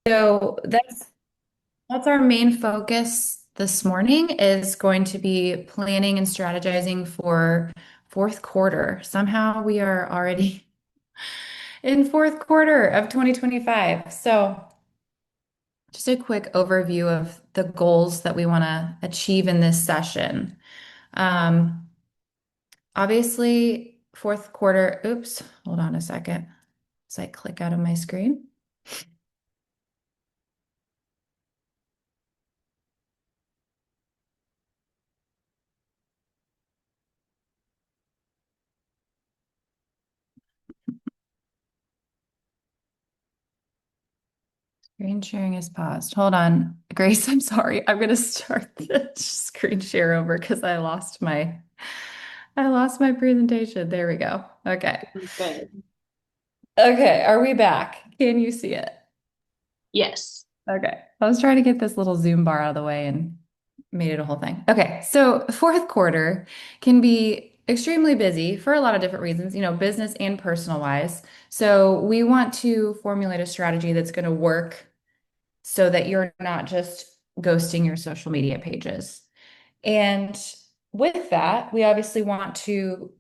So that's our main focus this morning is going to be planning and strategizing for fourth quarter. Somehow we are already in fourth quarter of 2025. So just a quick overview of the goals that we want to achieve in this session. Um, Obviously, fourth quarter, oops, hold on a second. As I click out of my screen. Screen sharing is paused. Hold on, Grace, I'm sorry. I'm gonna start the screen share over because I lost my presentation. There we go. Okay. Good. Okay, are we back? Can you see it? Yes. Okay. I was trying to get this little Zoom bar out of the way and made it a whole thing. Okay, so fourth quarter can be extremely busy for a lot of different reasons, business and personal wise. So we want to formulate a strategy that's going to work so that you're not just ghosting your social media pages. And with that, we obviously want to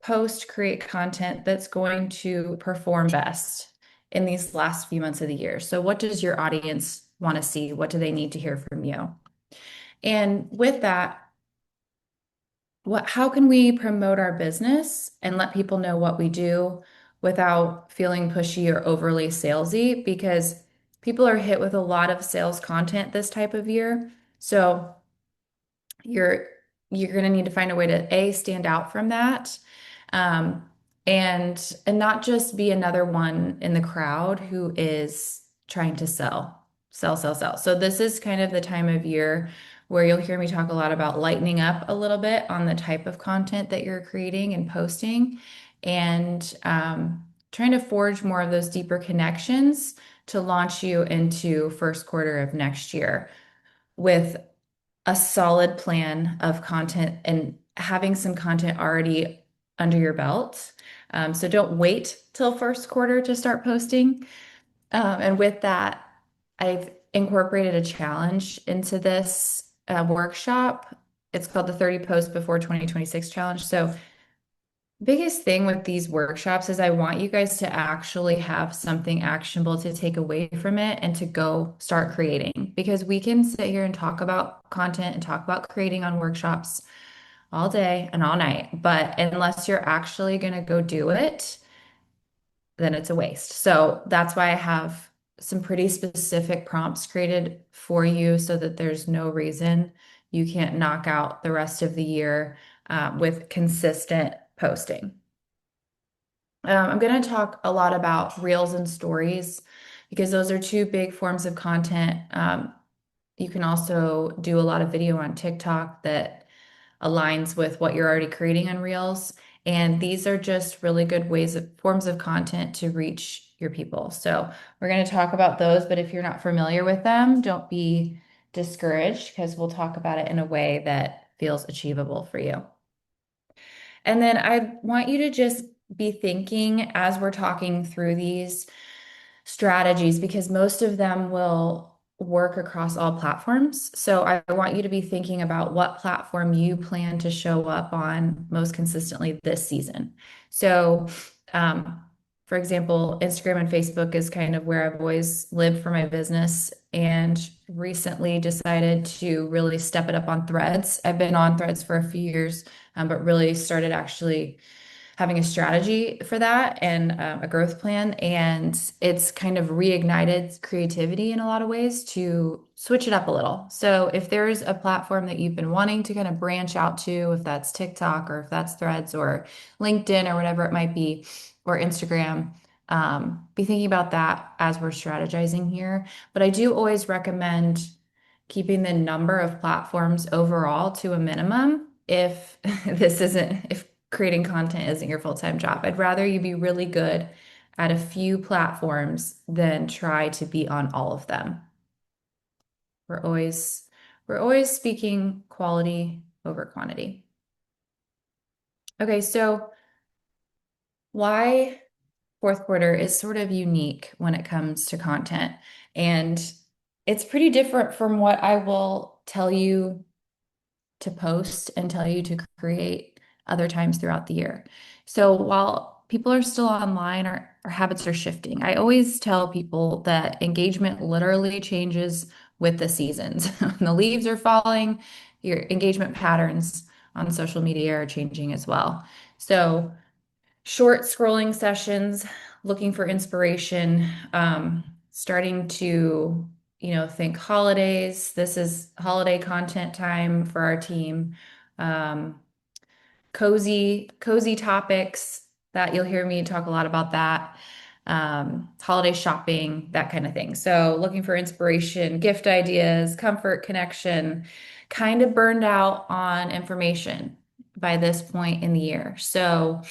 create content that's going to perform best in these last few months of the year. So, what does your audience want to see? What do they need to hear from you? And with that, how can we promote our business and let people know what we do without feeling pushy or overly salesy? Because people are hit with a lot of sales content this type of year. So you're you're going to need to find a way to stand out from that, um, and not just be another one in the crowd who is trying to sell. So this is kind of the time of year where you'll hear me talk a lot about lightening up a little bit on the type of content that you're creating and posting, and trying to forge more of those deeper connections to launch you into first quarter of next year with a solid plan of content and having some content already under your belt. So don't wait till first quarter to start posting. And with that, I've incorporated a challenge into this workshop. It's called the 30 Posts Before 2026 Challenge. So biggest thing with these workshops is I want you guys to actually have something actionable to take away from it and to go start creating. Because we can sit here and talk about content and talk about creating on workshops all day and all night, but unless you're actually going to go do it, then it's a waste. So that's why I have some pretty specific prompts created for you so that there's no reason you can't knock out the rest of the year with consistent posting. I'm going to talk a lot about reels and stories because those are two big forms of content. You can also do a lot of video on TikTok that aligns with what you're already creating on reels. And these are just really good forms of content to reach your people. So we're going to talk about those, but if you're not familiar with them, don't be discouraged because we'll talk about it in a way that feels achievable for you. And then I want you to just be thinking as we're talking through these strategies because most of them will work across all platforms. So I want you to be thinking about what platform you plan to show up on most consistently this season. So, um, for example, Instagram and Facebook is kind of where I've always lived for my business and recently decided to really step it up on Threads. I've been on Threads for a few years, but really started actually having a strategy for that and a growth plan. And it's kind of reignited creativity in a lot of ways to switch it up a little. So if there's a platform that you've been wanting to kind of branch out to, if that's TikTok or if that's Threads or LinkedIn or whatever it might be, or Instagram, be thinking about that as we're strategizing here. But I do always recommend keeping the number of platforms overall to a minimum if if creating content isn't your full-time job. I'd rather you be really good at a few platforms than try to be on all of them. We're always we're always speaking quality over quantity. Okay, so why fourth quarter is sort of unique when it comes to content. And it's pretty different from what I will tell you to post and tell you to create other times throughout the year. So while people are still online, our habits are shifting. I always tell people that engagement literally changes with the seasons. When the leaves are falling, your engagement patterns on social media are changing as well. So short scrolling sessions, looking for inspiration, starting to, think holidays. This is holiday content time for our team. Um, cozy topics that you'll hear me talk a lot about that. Holiday shopping, that kind of thing. So looking for inspiration, gift ideas, comfort, connection, kind of burned out on information by this point in the year. So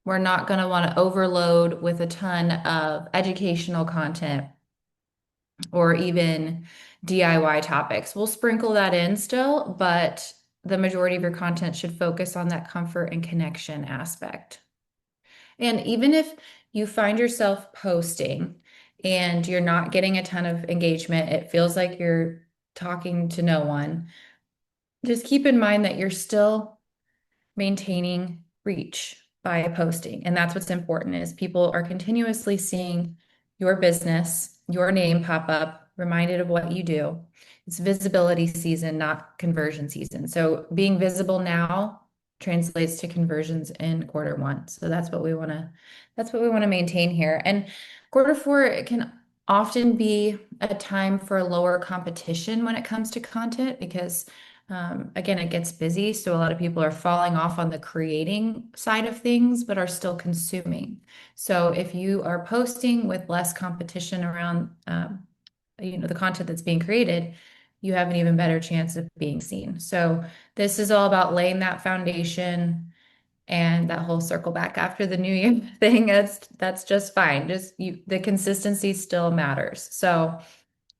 we're not going to want to overload with a ton of educational content or even DIY topics. We'll sprinkle that in still, but the majority of your content should focus on that comfort and connection aspect. And even if you find yourself posting and you're not getting a ton of engagement, it feels like you're talking to no one, just keep in mind that you're still maintaining reach by posting. And that's what's important is people are continuously seeing your business, your name pop up, reminded of what you do. It's visibility season, not conversion season. So being visible now translates to conversions in quarter one. So that's what we want to maintain here. And quarter four, it can often be a time for lower competition when it comes to content because again, it gets busy, so a lot of people are falling off on the creating side of things, but are still consuming. So if you are posting with less competition around, the content that's being created, you have an even better chance of being seen. So this is all about laying that foundation and that whole circle back after the new year thing. That's just fine. The consistency still matters. So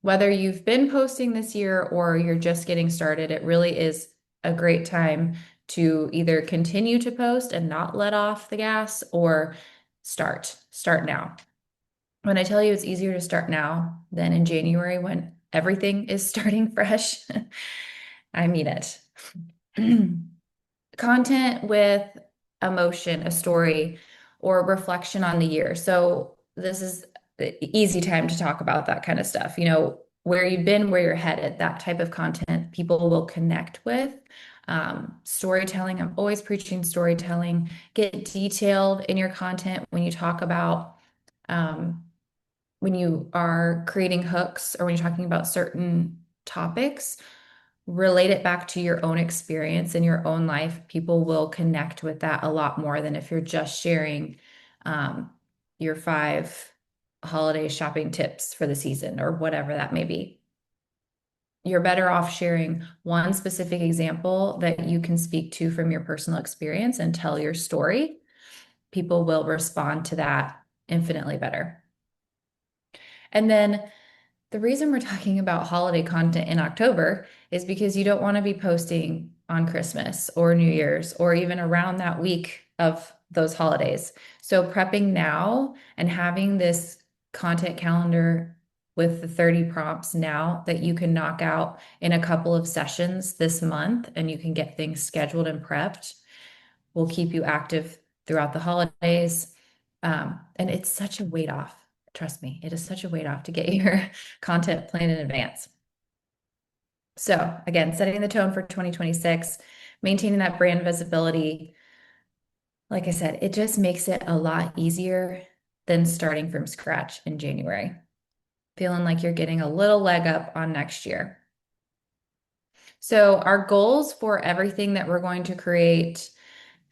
whether you've been posting this year or you're just getting started, it really is a great time to either continue to post and not let off the gas or start now. When I tell you it's easier to start now than in January when everything is starting fresh, I mean it. Content with emotion, a story, or reflection on the year. So this is the easy time to talk about that kind of stuff. Where you've been, where you're headed, that type of content people will connect with. Storytelling, I'm always preaching storytelling. Get detailed in your content when you talk about um, when you are creating hooks or when you're talking about certain topics, relate it back to your own experience in your own life. People will connect with that a lot more than if you're just sharing um, your 5 holiday shopping tips for the season or whatever that may be. You're better off sharing one specific example that you can speak to from your personal experience and tell your story. People will respond to that infinitely better. And then the reason we're talking about holiday content in October is because you don't want to be posting on Christmas or New Year's or even around that week of those holidays. So prepping now and having this content calendar with the 30 prompts now that you can knock out in a couple of sessions this month and you can get things scheduled and prepped will keep you active throughout the holidays. And it's such a weight off. Trust me, it is such a weight off to get your content planned in advance. So, again, setting the tone for 2026, maintaining that brand visibility. Like I said, it just makes it a lot easier than starting from scratch in January, feeling like you're getting a little leg up on next year. So, our goals for everything that we're going to create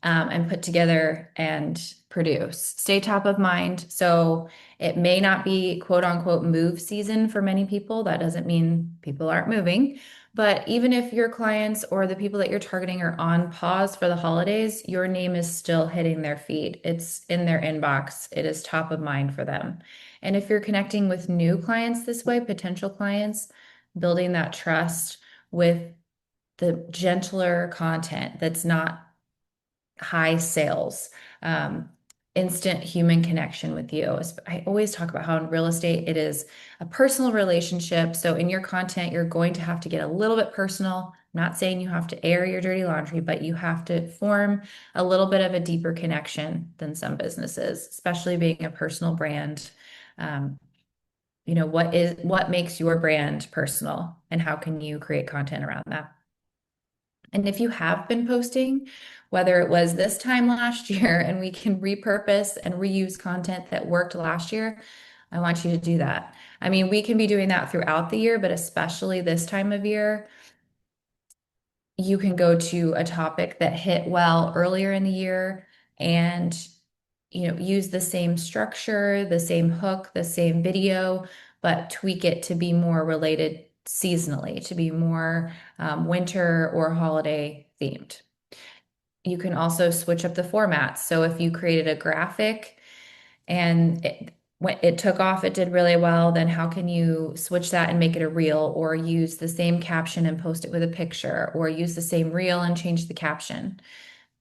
and put together and produce. Stay top of mind. So it may not be quote unquote move season for many people. That doesn't mean people aren't moving. But even if your clients or the people that you're targeting are on pause for the holidays, your name is still hitting their feed. It's in their inbox. It is top of mind for them. And if you're connecting with new clients this way, potential clients, building that trust with the gentler content that's not high sales. Um, instant human connection with you. I always talk about how in real estate it is a personal relationship. So in your content, you're going to have to get a little bit personal. I'm not saying you have to air your dirty laundry, but you have to form a little bit of a deeper connection than some businesses, especially being a personal brand. Um, what makes your brand personal and how can you create content around that? And if you have been posting, whether it was this time last year and we can repurpose and reuse content that worked last year, I want you to do that. I mean, we can be doing that throughout the year, but especially this time of year, you can go to a topic that hit well earlier in the year and use the same structure, the same hook, the same video, but tweak it to be more related seasonally, to be more winter or holiday themed. You can also switch up the formats. So if you created a graphic and when it took off, it did really well, then how can you switch that and make it a reel, or use the same caption and post it with a picture, or use the same reel and change the caption?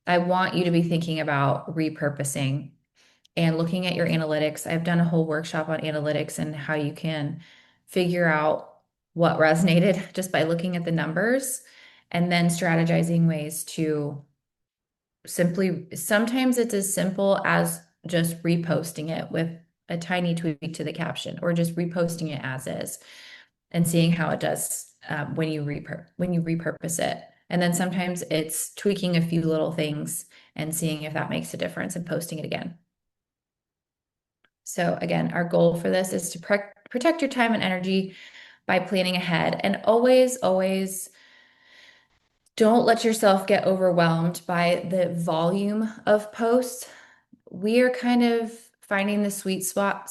I want you to be thinking about repurposing and looking at your analytics. I've done a whole workshop on analytics and how you can figure out what resonated just by looking at the numbers and then strategizing ways to simply, sometimes it's as simple as just reposting it with a tiny tweak to the caption, or just reposting it as is and seeing how it does when you repurpose it. And then sometimes it's tweaking a few little things and seeing if that makes a difference and posting it again. So again, our goal for this is to protect your time and energy by planning ahead, and always don't let yourself get overwhelmed by the volume of posts. We are kind of finding the sweet spot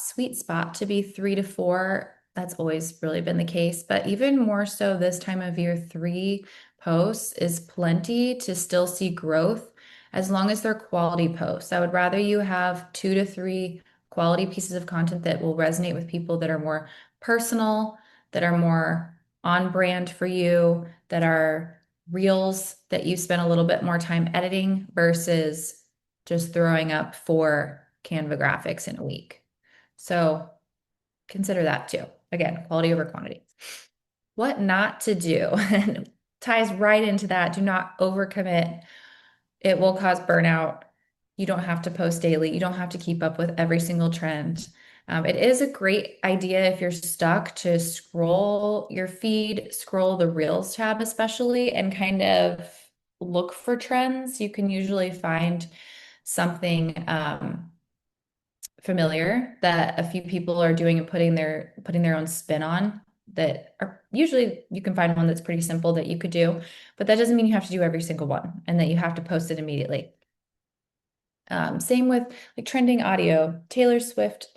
to be 3 to 4. That's always really been the case, but even more so this time of year, 3 posts is plenty to still see growth as long as they're quality posts. I would rather you have 2 to 3 quality pieces of content that will resonate with people, that are more personal, that are more on brand for you, that are reels that you spend a little bit more time editing versus just throwing up 4 Canva graphics in a week. So consider that too. Again, quality over quantity. What not to do, and ties right into that. Do not overcommit. It will cause burnout. You don't have to post daily. You don't have to keep up with every single trend. It is a great idea if you're stuck to scroll your feed, scroll the Reels tab especially, and kind of look for trends. You can usually find something familiar that a few people are doing and putting their own spin on, that are usually, you can find one that's pretty simple that you could do, but that doesn't mean you have to do every single one and that you have to post it immediately. Same with like trending audio. Taylor Swift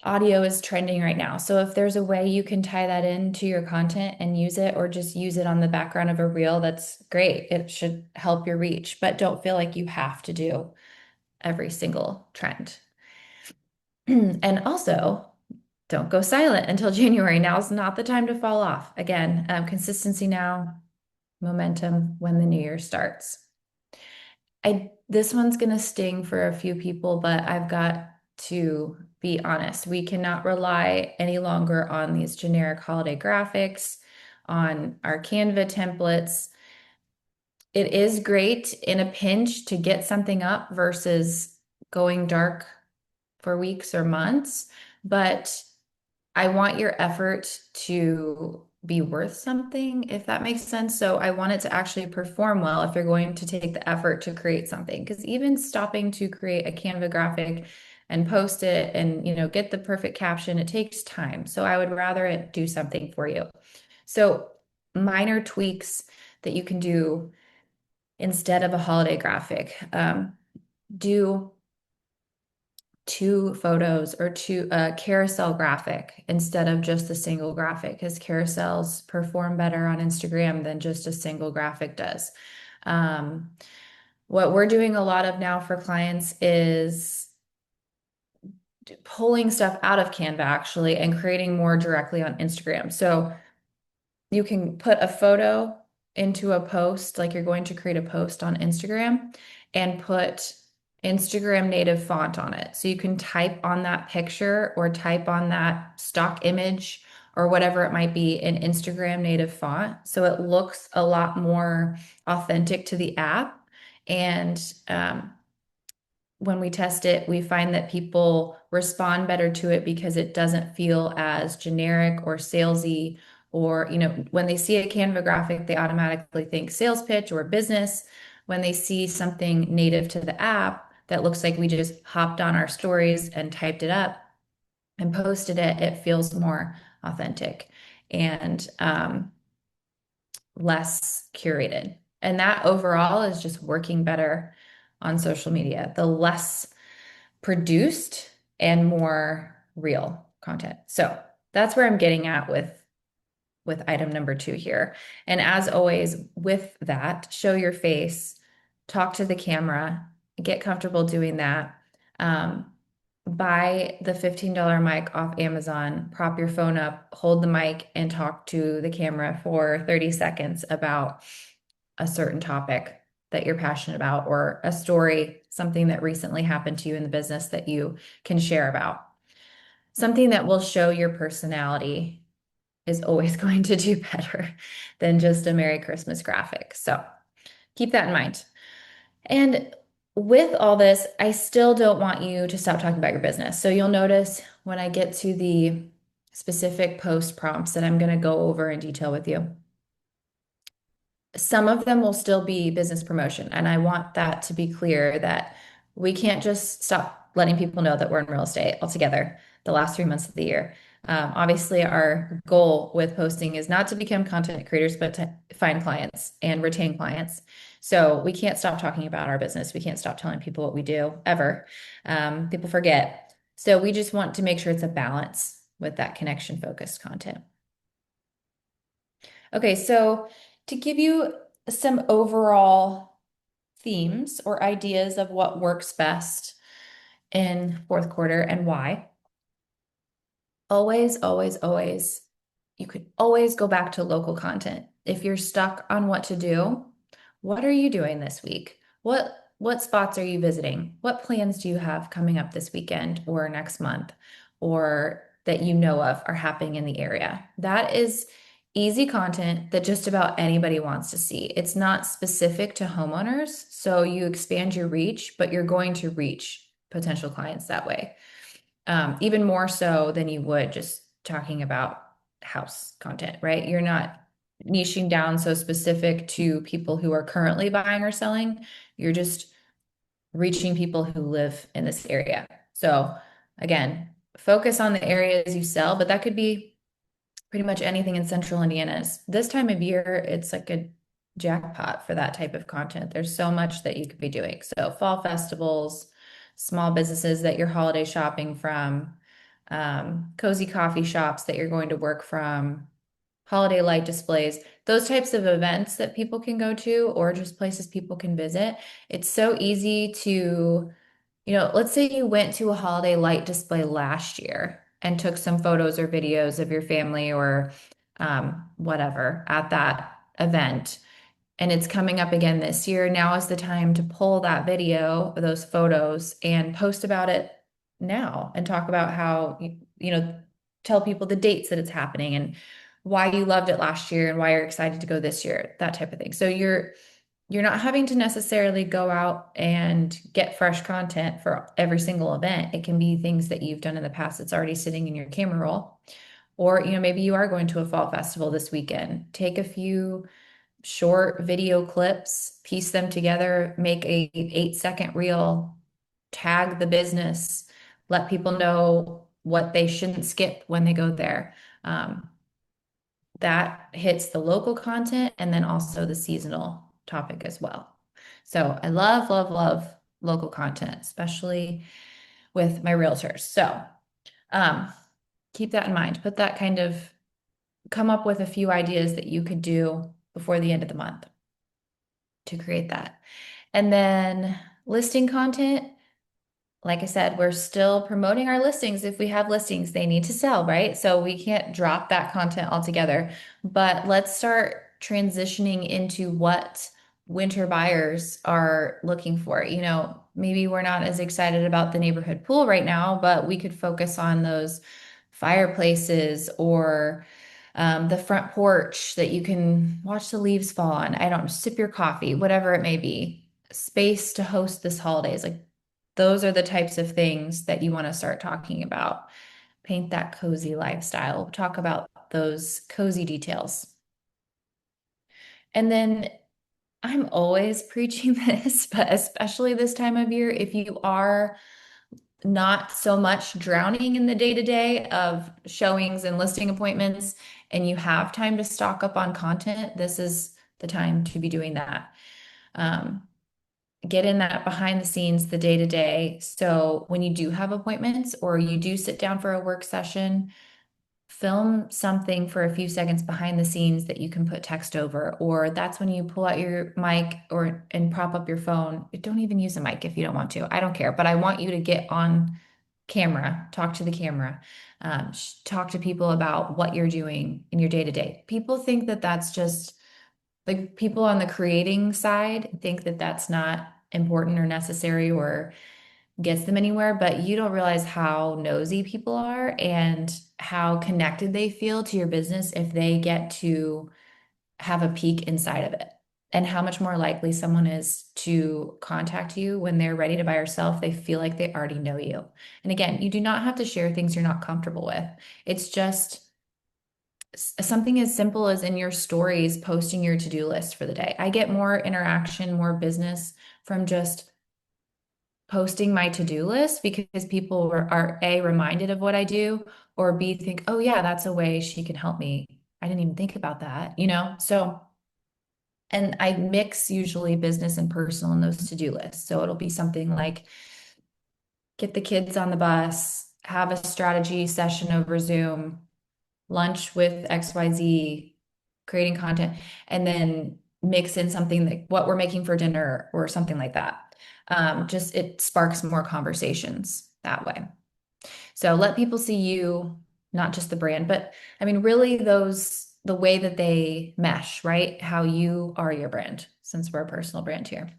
audio is trending right now. So if there's a way you can tie that into your content and use it, or just use it on the background of a reel, that's great. It should help your reach, but don't feel like you have to do every single trend. And also, don't go silent until January. Now's not the time to fall off. Again, consistency now, momentum when the new year starts. This one's gonna sting for a few people, but I've got to be honest. We cannot rely any longer on these generic holiday graphics, on our Canva templates. It is great in a pinch to get something up versus going dark for weeks or months, but I want your effort to be worth something, if that makes sense. So I want it to actually perform well if you're going to take the effort to create something. Because even stopping to create a Canva graphic and post it and get the perfect caption, it takes time. So I would rather it do something for you. So minor tweaks that you can do instead of a holiday graphic. Do 2 photos or a carousel graphic instead of just a single graphic, because carousels perform better on Instagram than just a single graphic does. Um, what we're doing a lot of now for clients is pulling stuff out of Canva actually and creating more directly on Instagram. So you can put a photo into a post, like you're going to create a post on Instagram, and put Instagram native font on it. So you can type on that picture or type on that stock image or whatever it might be in Instagram native font. So it looks a lot more authentic to the app. And when we test it, we find that people respond better to it because it doesn't feel as generic or salesy. Or, when they see a Canva graphic, they automatically think sales pitch or business. When they see something native to the app that looks like we just hopped on our stories and typed it up and posted it, it feels more authentic and less curated. And that overall is just working better on social media. The less produced and more real content. So that's where I'm getting at with item number 2 here. And as always, with that, show your face, talk to the camera, get comfortable doing that. Um, Buy the $15 mic off Amazon, prop your phone up, hold the mic, and talk to the camera for 30 seconds about a certain topic that you're passionate about or a story, something that recently happened to you in the business that you can share about. Something that will show your personality is always going to do better than just a Merry Christmas graphic. So keep that in mind. And with all this, I still don't want you to stop talking about your business. So you'll notice when I get to the specific post prompts that I'm going to go over in detail with you, some of them will still be business promotion. And I want that to be clear that we can't just stop letting people know that we're in real estate altogether the last 3 months of the year. Obviously, our goal with posting is not to become content creators, but to find clients and retain clients. So we can't stop talking about our business. We can't stop telling people what we do ever. People forget. So we just want to make sure it's a balance with that connection focused content. Okay, so to give you some overall themes or ideas of what works best in fourth quarter and why, always, always, always, you could always go back to local content. If you're stuck on what to do, what are you doing this week? What spots are you visiting? What plans do you have coming up this weekend or next month or that you know of are happening in the area? That is easy content that just about anybody wants to see. It's not specific to homeowners, so you expand your reach, but you're going to reach potential clients that way even more so than you would just talking about house content, right? You're not niching down so specific to people who are currently buying or selling. You're just reaching people who live in this area. So again, focus on the areas you sell, but that could be pretty much anything in central Indiana. This time of year, it's like a jackpot for that type of content. There's so much that you could be doing. So fall festivals, small businesses that you're holiday shopping from, cozy coffee shops that you're going to work from, holiday light displays, those types of events that people can go to or just places people can visit. It's so easy to let's say you went to a holiday light display last year and took some photos or videos of your family or whatever at that event, and it's coming up again this year. Now is the time to pull that video, those photos, and post about it now and talk about how, tell people the dates that it's happening and why you loved it last year and why you're excited to go this year, that type of thing. So you're not having to necessarily go out and get fresh content for every single event. It can be things that you've done in the past that's already sitting in your camera roll. Or, maybe you are going to a fall festival this weekend. Take a few short video clips, piece them together, make a 8-second reel, tag the business, let people know what they shouldn't skip when they go there. That hits the local content and then also the seasonal topic as well. So I love, love, love local content, especially with my realtors. So um, keep that in mind. Put that come up with a few ideas that you could do before the end of the month to create that. And then listing content, like I said, we're still promoting our listings. If we have listings, they need to sell, right? So we can't drop that content altogether. But let's start transitioning into what winter buyers are looking for. Maybe we're not as excited about the neighborhood pool right now, but we could focus on those fireplaces or the front porch that you can watch the leaves fall on. I don't know, sip your coffee, whatever it may be. Space to host this holidays. Like those are the types of things that you want to start talking about. Paint that cozy lifestyle. Talk about those cozy details. And then I'm always preaching this, but especially this time of year, if you are not so much drowning in the day-to-day of showings and listing appointments, and you have time to stock up on content, this is the time to be doing that. Um, get in that behind the scenes, the day-to-day. So when you do have appointments or you do sit down for a work session, film something for a few seconds behind the scenes that you can put text over, or that's when you pull out your mic or and prop up your phone. Don't even use a mic if you don't want to. I don't care, but I want you to get on camera, talk to the camera, talk to people about what you're doing in your day to day. People think that that's just like people on the creating side think that that's not important or necessary or gets them anywhere, but you don't realize how nosy people are and how connected they feel to your business if they get to have a peek inside of it. And how much more likely someone is to contact you when they're ready to buy or sell if they feel like they already know you. And again, you do not have to share things you're not comfortable with. It's just something as simple as in your stories, posting your to-do list for the day. I get more interaction, more business from just posting my to-do list because people are A, reminded of what I do, or B, think, oh yeah, that's a way she can help me. I didn't even think about that. So, and I mix usually business and personal in those to-do lists. So it'll be something like get the kids on the bus, have a strategy session over Zoom, lunch with XYZ, creating content, and then mix in something like what we're making for dinner or something like that. Just it sparks more conversations that way. So let people see you, not just the brand, but I mean, really the way that they mesh, right? How you are your brand, since we're a personal brand here.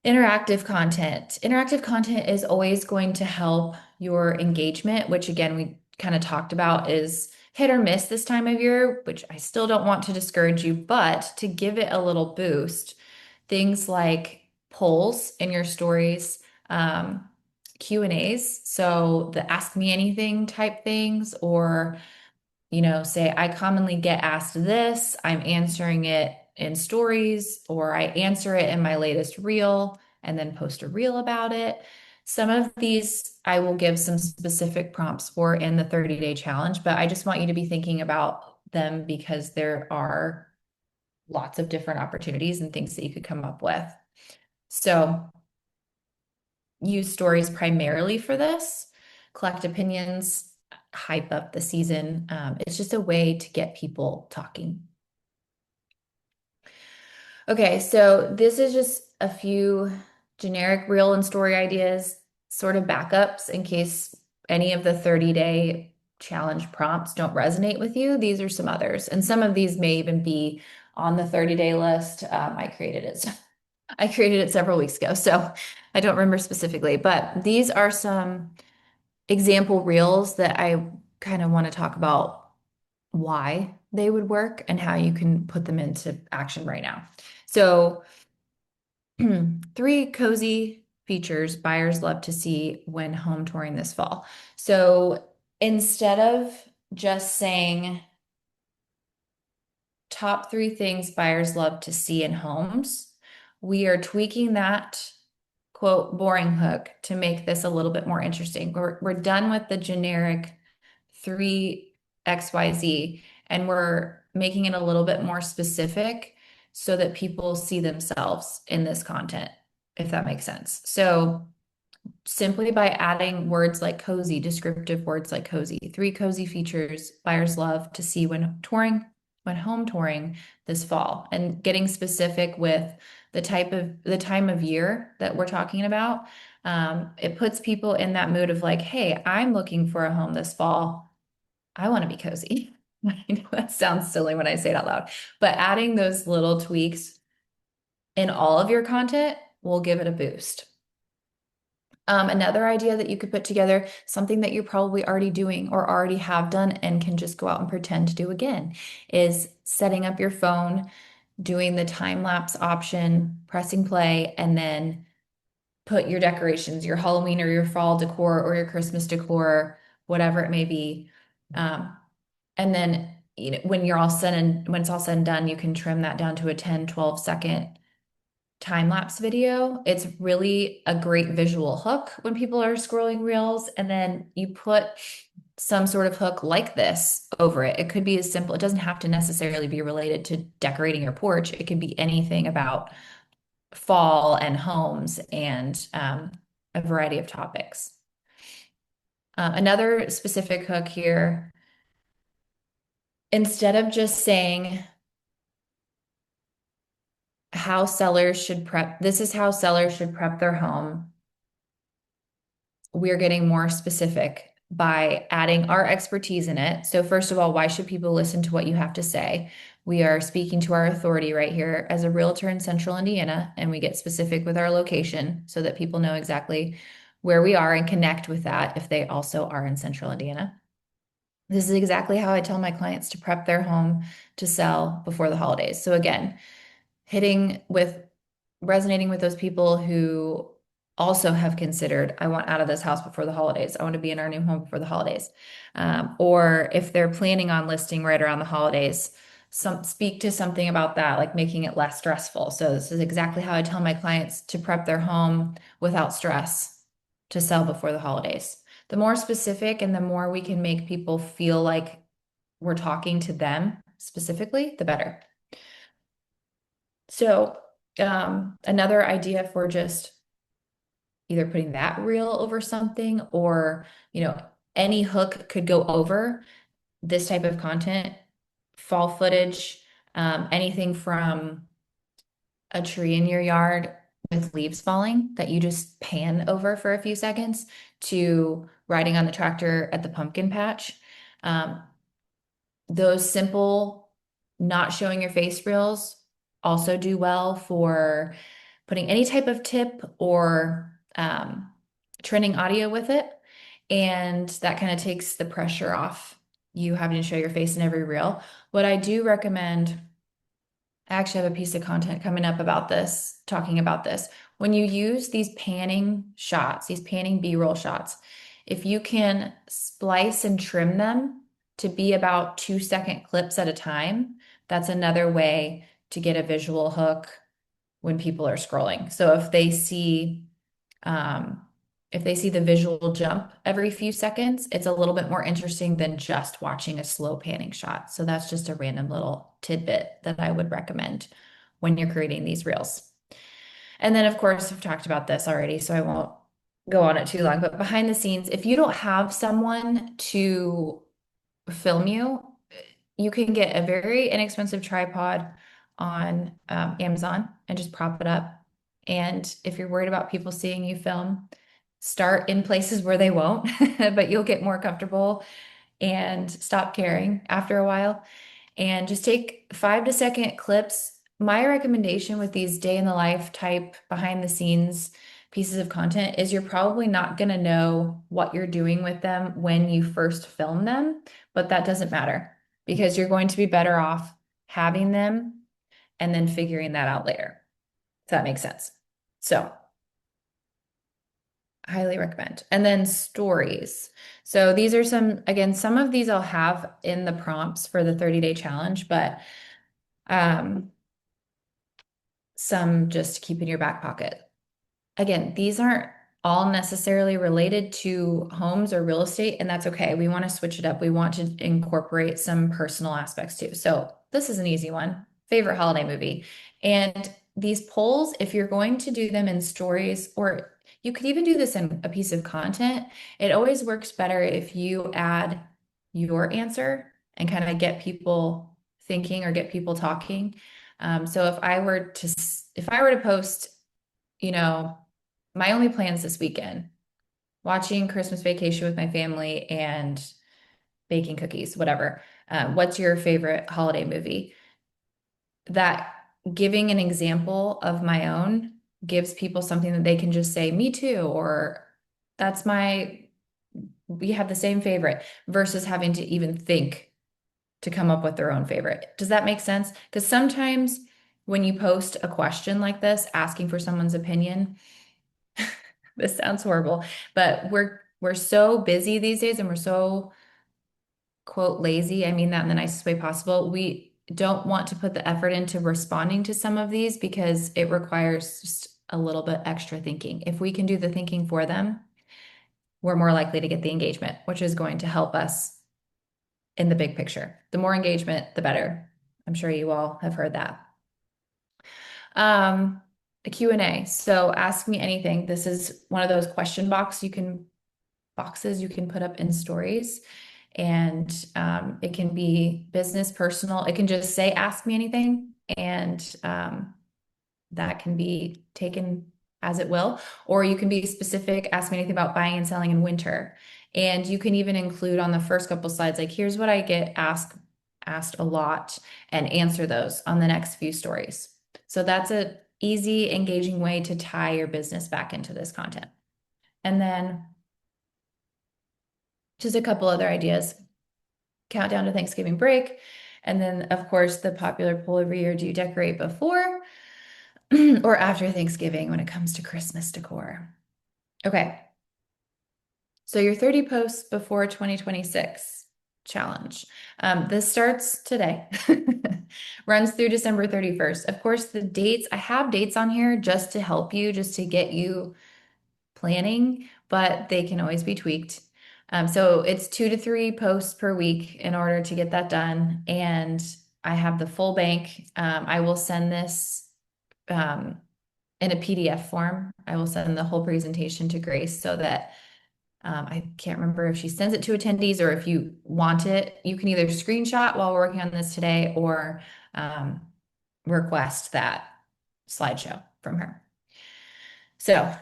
Interactive content. Interactive content is always going to help your engagement, which again, we kind of talked about is hit or miss this time of year, which I still don't want to discourage you, but to give it a little boost, things like polls in your stories, Q&As, so the ask me anything type things, or say I commonly get asked this, I'm answering it in stories, or I answer it in my latest reel and then post a reel about it. Some of these I will give some specific prompts for in the 30-day challenge, but I just want you to be thinking about them because there are lots of different opportunities and things that you could come up with. So use stories primarily for this, collect opinions, hype up the season. It's just a way to get people talking. Okay, so this is just a few generic reel and story ideas, sort of backups in case any of the 30-day challenge prompts don't resonate with you. These are some others, and some of these may even be on the 30-day list. I created it several weeks ago, so I don't remember specifically, but these are some example reels that I kind of want to talk about why they would work and how you can put them into action right now. So, three cozy features buyers love to see when home touring this fall. So, instead of just saying top three things buyers love to see in homes, we are tweaking that quote boring hook to make this a little bit more interesting. We're done with the generic three XYZ and we're making it a little bit more specific so that people see themselves in this content, if that makes sense. So simply by adding words like cozy, descriptive words like cozy, three cozy features buyers love to see when home touring this fall, and getting specific with the time of year that we're talking about. It puts people in that mood of like, hey, I'm looking for a home this fall. I want to be cozy. I know that sounds silly when I say it out loud, but adding those little tweaks in all of your content will give it a boost. Another idea that you could put together, something that you're probably already doing or already have done and can just go out and pretend to do again, is setting up your phone, doing the time lapse option, pressing play, and then put your decorations, your Halloween or your fall decor or your Christmas decor, whatever it may be. Um, and then, when you're all said and when it's all said and done, you can trim that down to a 10, 12-second time lapse video. It's really a great visual hook when people are scrolling reels. And then you put some sort of hook like this over it. It could be as simple, it doesn't have to necessarily be related to decorating your porch. It could be anything about fall and homes and a variety of topics. Another specific hook here, instead of just saying how sellers should prep, this is how sellers should prep their home, we're getting more specific by adding our expertise in it. So, first of all, why should people listen to what you have to say? We are speaking to our authority right here as a realtor in Central Indiana, and we get specific with our location so that people know exactly where we are and connect with that if they also are in Central Indiana. This is exactly how I tell my clients to prep their home to sell before the holidays. So, again, hitting with resonating with those people who also have considered, I want out of this house before the holidays. I want to be in our new home before the holidays. Or if they're planning on listing right around the holidays, speak to something about that, like making it less stressful. So this is exactly how I tell my clients to prep their home without stress to sell before the holidays. The more specific and the more we can make people feel like we're talking to them specifically, the better. So, another idea for just either putting that reel over something or, any hook could go over this type of content, fall footage, anything from a tree in your yard with leaves falling that you just pan over for a few seconds to riding on the tractor at the pumpkin patch. Um, those simple, not showing your face reels also do well for putting any type of tip or trending audio with it. And that kind of takes the pressure off you having to show your face in every reel. What I do recommend, I actually have a piece of content coming up about this, talking about this. When you use these panning shots, these panning B-roll shots, if you can splice and trim them to be about 2-second clips at a time, that's another way to get a visual hook when people are scrolling. So um, if they see the visual jump every few seconds, it's a little bit more interesting than just watching a slow panning shot. So that's just a random little tidbit that I would recommend when you're creating these reels. And then, of course, I've talked about this already, so I won't go on it too long. But behind the scenes, if you don't have someone to film you, you can get a very inexpensive tripod on Amazon and just prop it up. And if you're worried about people seeing you film, start in places where they won't, but you'll get more comfortable and stop caring after a while. And just take 5-second clips. My recommendation with these day in the life type behind the scenes pieces of content is you're probably not going to know what you're doing with them when you first film them, but that doesn't matter because you're going to be better off having them and then figuring that out later. If that makes sense. So, highly recommend. And then stories. So these are again, some of these I'll have in the prompts for the 30-day challenge, but um, some just keep in your back pocket. Again, these aren't all necessarily related to homes or real estate, and that's okay. We want to switch it up. We want to incorporate some personal aspects too. So this is an easy one. Favorite holiday movie. And these polls, if you're going to do them in stories, or you could even do this in a piece of content, it always works better if you add your answer and kind of get people thinking or get people talking. So if I were to post, you know, my only plans this weekend, watching Christmas Vacation with my family and baking cookies, whatever. What's your favorite holiday movie? That giving an example of my own gives people something that they can just say, me too, or that's my, we have the same favorite versus having to even think to come up with their own favorite. Does that make sense? Because sometimes when you post a question like this, asking for someone's opinion, this sounds horrible, but we're so busy these days and we're so quote lazy. I mean that in the nicest way possible. We don't want to put the effort into responding to some of these because it requires just a little bit extra thinking. If we can do the thinking for them, we're more likely to get the engagement, which is going to help us in the big picture. The more engagement, the better. I'm sure you all have heard that. Um, a Q&A. So ask me anything. This is one of those question boxes you can put up in stories. And it can be business, personal. It can just say, ask me anything. And that can be taken as it will. Or you can be specific, ask me anything about buying and selling in winter. And you can even include on the first couple slides, like, here's what I get asked a lot, and answer those on the next few stories. So that's an easy, engaging way to tie your business back into this content. And then just a couple other ideas. Countdown to Thanksgiving break. And then, of course, the popular poll every year, do you decorate before or after Thanksgiving when it comes to Christmas decor? Okay. So your 30 posts before 2026 challenge. This starts today, runs through December 31st. Of course, the dates, I have dates on here just to help you, just to get you planning, but they can always be tweaked. So it's 2 to 3 posts per week in order to get that done. And I have the full bank. I will send this in a PDF form. I will send the whole presentation to Grace so that I can't remember if she sends it to attendees or if you want it, you can either screenshot while we're working on this today or request that slideshow from her. So,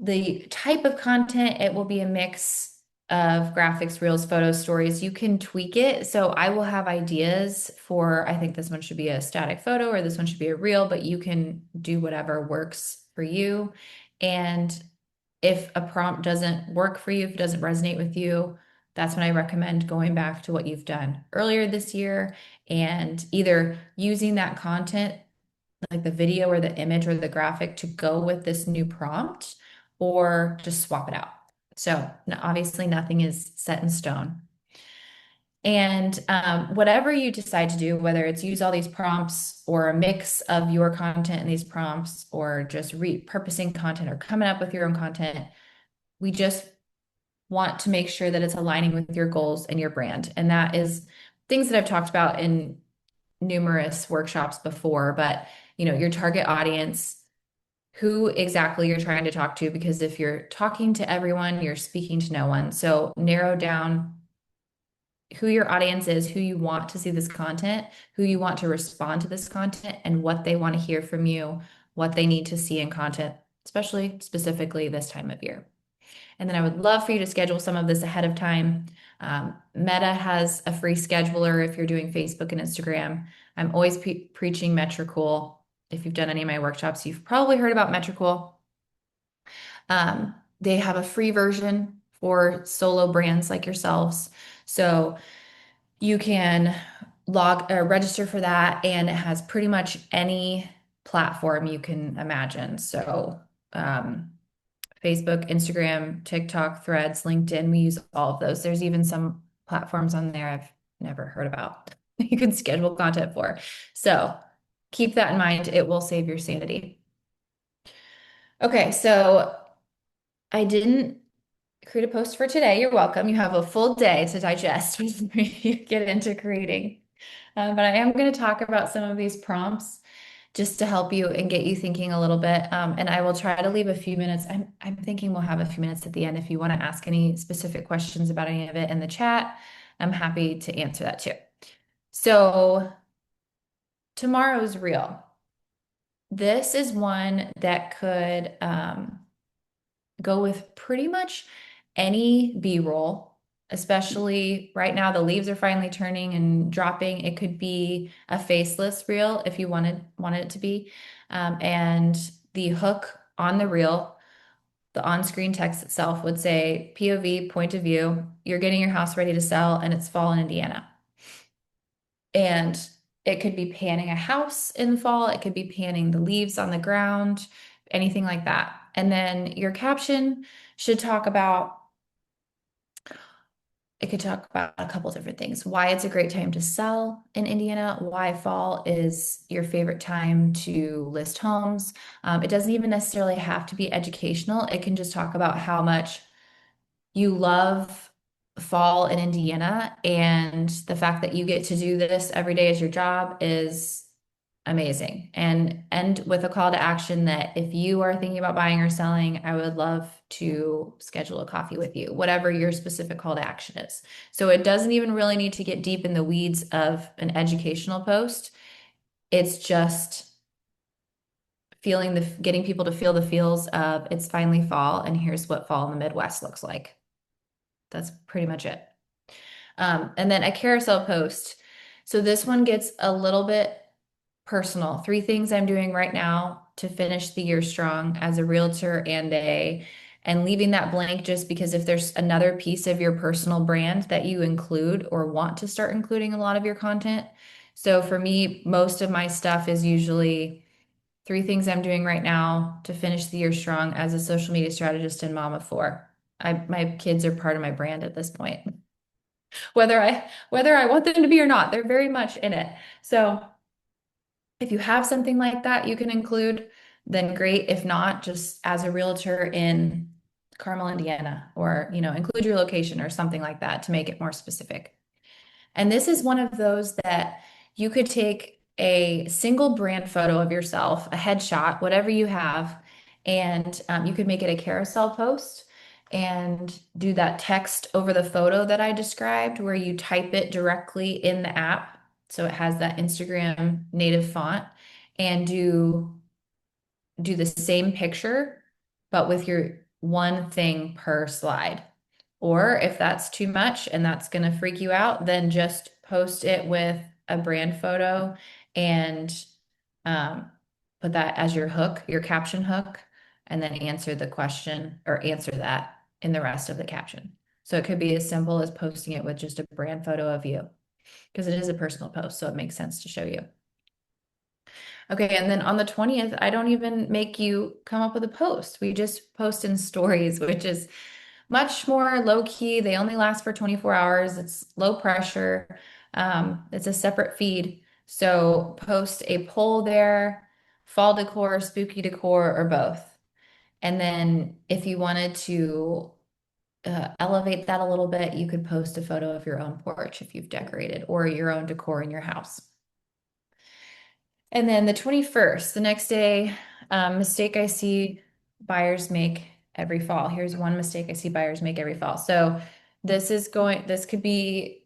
the type of content, it will be a mix of graphics, reels, photos, stories. You can tweak it. So I will have ideas for, I think this one should be a static photo or this one should be a reel, but you can do whatever works for you. And if a prompt doesn't work for you, if it doesn't resonate with you, that's when I recommend going back to what you've done earlier this year and either using that content like the video or the image or the graphic to go with this new prompt or just swap it out. So obviously nothing is set in stone. And whatever you decide to do, whether it's use all these prompts or a mix of your content in these prompts or just repurposing content or coming up with your own content, we just want to make sure that it's aligning with your goals and your brand. And that is things that I've talked about in numerous workshops before, but your target audience, who exactly you're trying to talk to, because if you're talking to everyone, you're speaking to no one. So narrow down who your audience is, who you want to see this content, who you want to respond to this content, and what they want to hear from you, what they need to see in content, especially specifically this time of year. And then I would love for you to schedule some of this ahead of time. Meta has a free scheduler if you're doing Facebook and Instagram. I'm always preaching Metricool. If you've done any of my workshops, you've probably heard about Metricool. They have a free version for solo brands like yourselves. So you can log or register for that, and it has pretty much any platform you can imagine. So, Facebook, Instagram, TikTok, Threads, LinkedIn. We use all of those. There's even some platforms on there I've never heard about you can schedule content for. So keep that in mind. It will save your sanity. Okay, so I didn't create a post for today. You're welcome. You have a full day to digest before you get into creating. But I am going to talk about some of these prompts just to help you and get you thinking a little bit. And I will try to leave a few minutes. I'm thinking we'll have a few minutes at the end if you want to ask any specific questions about any of it in the chat. I'm happy to answer that too. So tomorrow's reel. This is one that could go with pretty much any B-roll. especially right now, the leaves are finally turning and dropping. It could be a faceless reel if you wanted it to be. And the hook on the reel, the on-screen text itself would say POV, point of view, you're getting your house ready to sell and it's fall in Indiana. And it could be panning a house in fall, it could be panning the leaves on the ground, anything like that. And then your caption should talk about, it could talk about a couple different things. Why it's a great time to sell in Indiana, why fall is your favorite time to list homes. It doesn't even necessarily have to be educational. It can just talk about how much you love fall in Indiana, and the fact that you get to do this every day as your job is amazing. And end with a call to action that if you are thinking about buying or selling, I would love to schedule a coffee with you, whatever your specific call to action is. So it doesn't even really need to get deep in the weeds of an educational post. It's just getting people to feel the feels of it's finally fall and here's what fall in the Midwest looks like. That's pretty much it. And then a carousel post. So this one gets a little bit personal. Three things I'm doing right now to finish the year strong as a realtor and leaving that blank just because if there's another piece of your personal brand that you include or want to start including a lot of your content. So for me, most of my stuff is usually three things I'm doing right now to finish the year strong as a social media strategist and mom of four. My kids are part of my brand at this point. Whether I want them to be or not, they're very much in it. So if you have something like that you can include, then great. If not, just as a realtor in Carmel, Indiana, or include your location or something like that to make it more specific. And this is one of those that you could take a single brand photo of yourself, a headshot, whatever you have, and you could make it a carousel post and do that text over the photo that I described, where you type it directly in the app. So it has that Instagram native font and do the same picture, but with your one thing per slide. Or if that's too much and that's going to freak you out, then just post it with a brand photo and um, put that as your hook, your caption hook, and then answer the question or answer that in the rest of the caption. So it could be as simple as posting it with just a brand photo of you because it is a personal post, so it makes sense to show you. Okay, and then on the 20th, I don't even make you come up with a post. We just post in stories, which is much more low key. They only last for 24 hours. It's low pressure. It's a separate feed. So post a poll there, fall decor, spooky decor, or both. And then if you wanted to elevate that a little bit, you could post a photo of your own porch if you've decorated or your own decor in your house. And then the 21st, the next day, mistake I see buyers make every fall. Here's one mistake I see buyers make every fall. So this could be,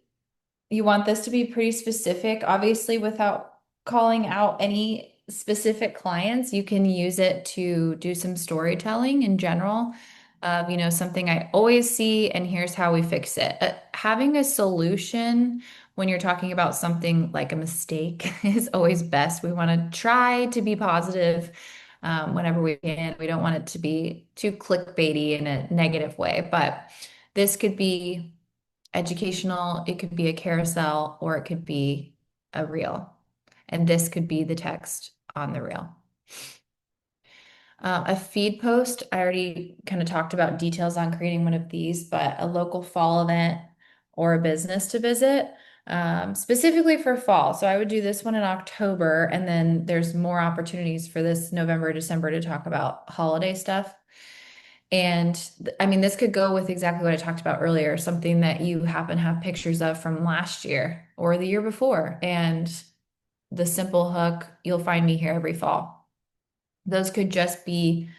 you want this to be pretty specific, obviously, without calling out any specific clients. You can use it to do some storytelling in general. Something I always see, and here's how we fix it. Having a solution when you're talking about something like a mistake is always best. We want to try to be positive whenever we can. We don't want it to be too clickbaity in a negative way, but this could be educational, it could be a carousel, or it could be a reel. And this could be the text on the reel. A feed post, I already kind of talked about details on creating one of these, but a local fall event or a business to visit, specifically for fall. So I would do this one in October, and then there's more opportunities for this November, December to talk about holiday stuff. And I mean, this could go with exactly what I talked about earlier, something that you happen to have pictures of from last year or the year before. And the simple hook, you'll find me here every fall. Those could just be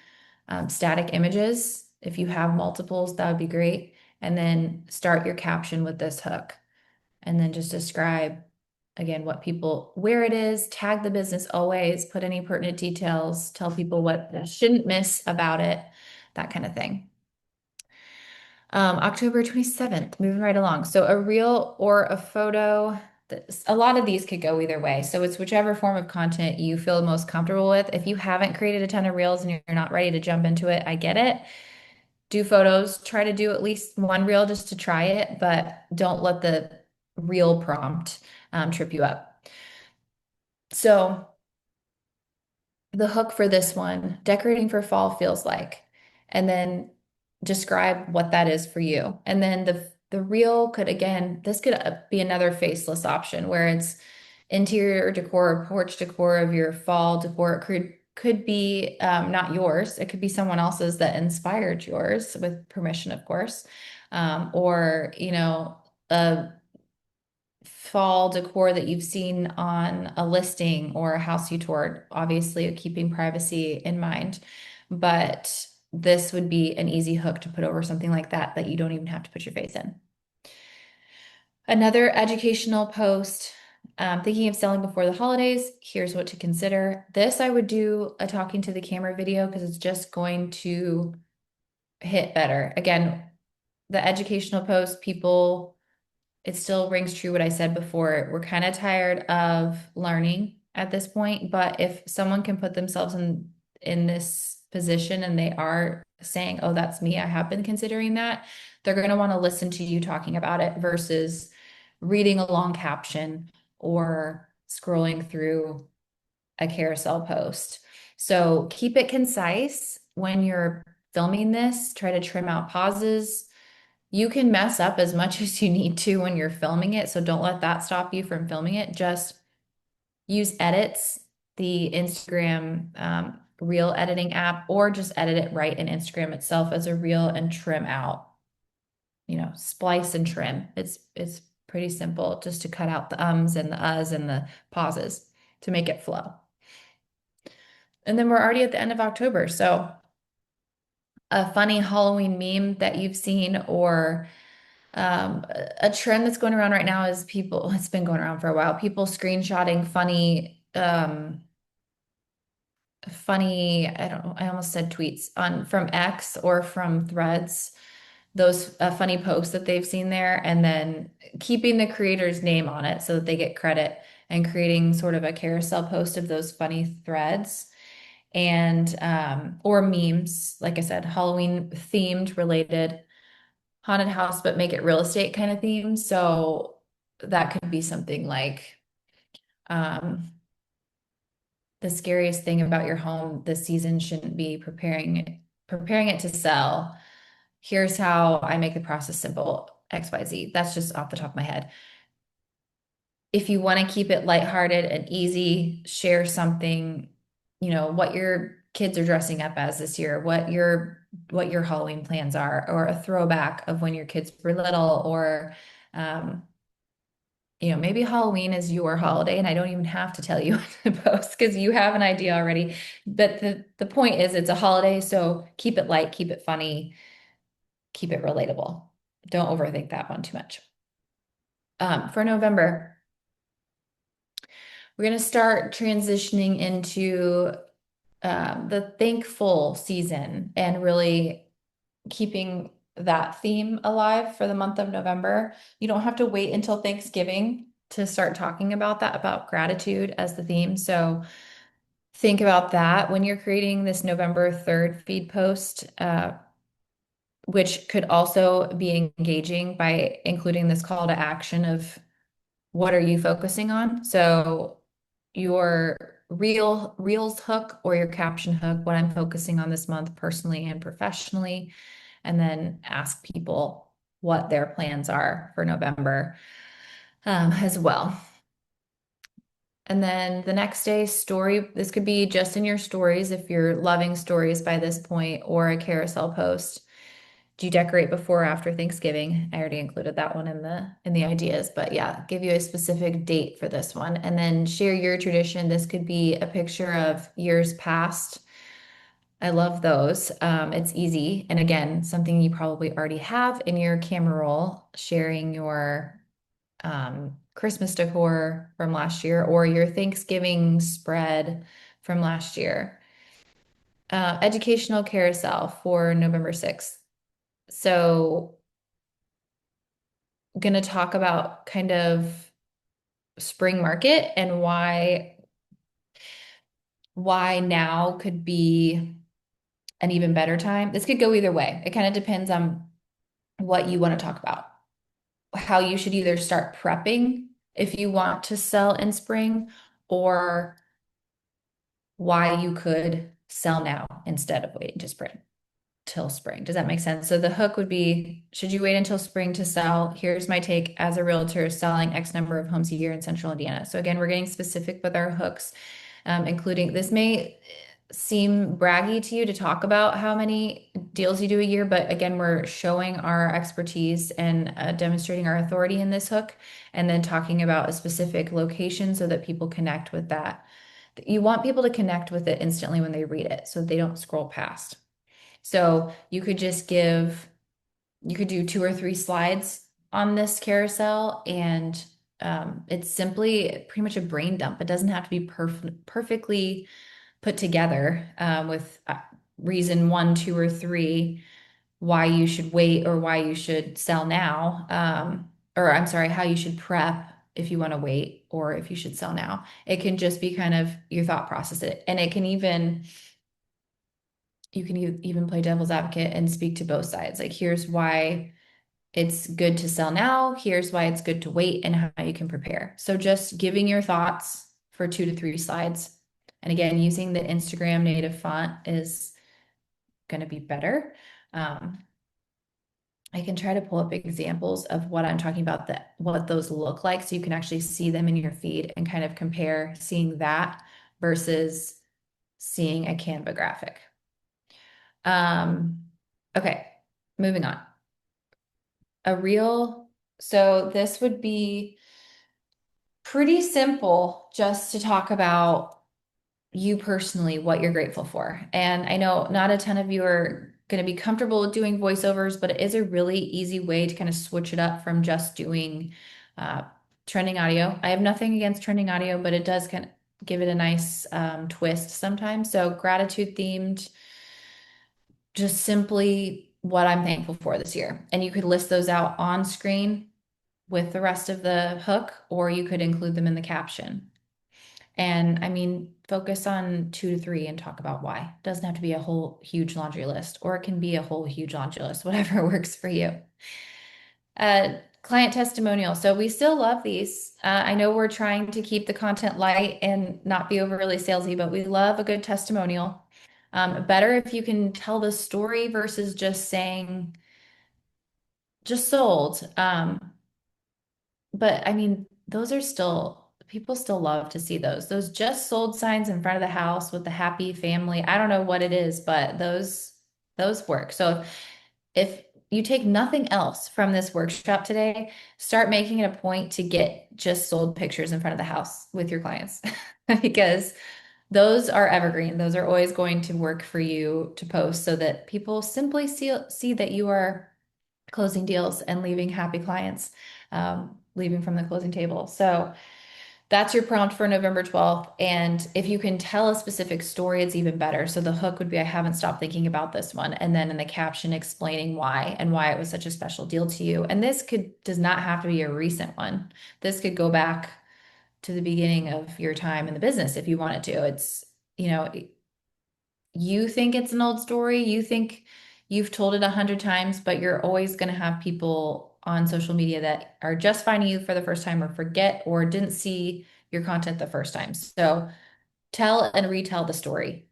static images. If you have multiples, that would be great. And then start your caption with this hook. And then just describe again where it is, tag the business always, put any pertinent details, tell people what they shouldn't miss about it, that kind of thing. October 27th, moving right along. So a reel or a photo, a lot of these could go either way. So it's whichever form of content you feel most comfortable with. If you haven't created a ton of reels and you're not ready to jump into it, I get it. Do photos, try to do at least one reel just to try it, but don't let the reel prompt trip you up. So the hook for this one, decorating for fall feels like, and then describe what that is for you. And then the reel could again, this could be another faceless option where it's interior decor, porch decor of your fall decor. It could be not yours. It could be someone else's that inspired yours with permission, of course. Or, a fall decor that you've seen on a listing or a house you toured, obviously keeping privacy in mind. But this would be an easy hook to put over something like that that you don't even have to put your face in. Another educational post, thinking of selling before the holidays. Here's what to consider. This I would do a talking to the camera video because it's just going to hit better. Again, the educational post, people it still rings true what I said before. We're kind of tired of learning at this point, but if someone can put themselves in this position and they are saying, "Oh, that's me. I have been considering that," they're going to want to listen to you talking about it versus reading a long caption or scrolling through a carousel post. So keep it concise when you're filming this. Try to trim out pauses. You can mess up as much as you need to when you're filming it, so don't let that stop you from filming it. Just use edits, the Instagram reel editing app, or just edit it right in Instagram itself as a reel and trim out, splice and trim. It's pretty simple just to cut out the ums and the uhs and the pauses to make it flow. And then we're already at the end of October, so a funny Halloween meme that you've seen or a trend that's going around right now is it's been going around for a while, people screenshotting funny, I don't know, I almost said tweets from X or from Threads, those funny posts that they've seen there, and then keeping the creator's name on it so that they get credit and creating sort of a carousel post of those funny threads and or memes, like I said, Halloween themed related haunted house, but make it real estate kind of theme. So that could be something like um, the scariest thing about your home this season shouldn't be preparing it to sell. Here's how I make the process simple, XYZ. That's just off the top of my head. If you want to keep it lighthearted and easy, share something, what your kids are dressing up as this year, what your Halloween plans are, or a throwback of when your kids were little, or um, maybe Halloween is your holiday, and I don't even have to tell you in the post because you have an idea already. But the point is, it's a holiday, so keep it light, keep it funny, keep it relatable. Don't overthink that one too much. For November, we're going to start transitioning into the thankful season and really keeping that theme alive for the month of November. You don't have to wait until Thanksgiving to start talking about that, about gratitude as the theme. So think about that when you're creating this November 3rd feed post, which could also be engaging by including this call to action of what are you focusing on? So your reels hook or your caption hook, what I'm focusing on this month personally and professionally, and then ask people what their plans are for November as well. And then the next day, story. This could be just in your stories if you're loving stories by this point, or a carousel post. Do you decorate before or after Thanksgiving? I already included that one in the ideas, but yeah, give you a specific date for this one. And then share your tradition. This could be a picture of years past. I love those. It's easy. And again, something you probably already have in your camera roll, sharing your Christmas decor from last year or your Thanksgiving spread from last year. Educational carousel for November 6th. So going to talk about kind of spring market and why now could be an even better time. This could go either way. It kind of depends on what you want to talk about. How you should either start prepping if you want to sell in spring, or why you could sell now instead of waiting to spring till spring. Does that make sense? So the hook would be, should you wait until spring to sell? Here's my take as a realtor selling X number of homes a year in central Indiana. So again, we're getting specific with our hooks, including this may seem braggy to you to talk about how many deals you do a year, but again, we're showing our expertise and demonstrating our authority in this hook, and then talking about a specific location so that people connect with that. You want people to connect with it instantly when they read it so they don't scroll past. So you could do two or three slides on this carousel, and it's simply pretty much a brain dump. It doesn't have to be perfectly put together with reason one, two, or three why you should wait or why you should sell now. Or I'm sorry, how you should prep if you want to wait or if you should sell now. It can just be kind of your thought process. And it can even you can even play devil's advocate and speak to both sides. Like, here's why it's good to sell now. Here's why it's good to wait and how you can prepare. So just giving your thoughts for 2 to 3 slides. And again, using the Instagram native font is going to be better. Um, I can try to pull up examples of what I'm talking about, that what those look like so you can actually see them in your feed and kind of compare seeing that versus seeing a Canva graphic. Um, okay, moving on. A reel. So this would be pretty simple just to talk about you personally, what you're grateful for. And I know not a ton of you are going to be comfortable with doing voiceovers, but it is a really easy way to kind of switch it up from just doing uh, trending audio. I have nothing against trending audio, but it does kind of give it a nice twist sometimes. So gratitude themed, just simply what I'm thankful for this year. And you could list those out on screen with the rest of the hook, or you could include them in the caption. And I mean, focus on 2 to 3 and talk about why. It doesn't have to be a whole huge laundry list, or it can be a whole huge laundry list, whatever works for you. Client testimonial. So we still love these. I know we're trying to keep the content light and not be overly salesy, but we love a good testimonial. Better if you can tell the story versus just saying, just sold. But I mean, those are still, people still love to see those. Those just sold signs in front of the house with the happy family. I don't know what it is, but those work. So if you take nothing else from this workshop today, start making it a point to get just sold pictures in front of the house with your clients because those are evergreen. Those are always going to work for you to post so that people simply see that you are closing deals and leaving happy clients, leaving from the closing table. So that's your prompt for November 12th. And if you can tell a specific story, it's even better. So the hook would be, I haven't stopped thinking about this one. And then in the caption, explaining why and why it was such a special deal to you. And this does not have to be a recent one. This could go back to the beginning of your time in the business if you wanted to. You know, you think it's an old story, you think you've told it 100 times, but you're always going to have people on social media that are just finding you for the first time or forget or didn't see your content the first time. So tell and retell the story.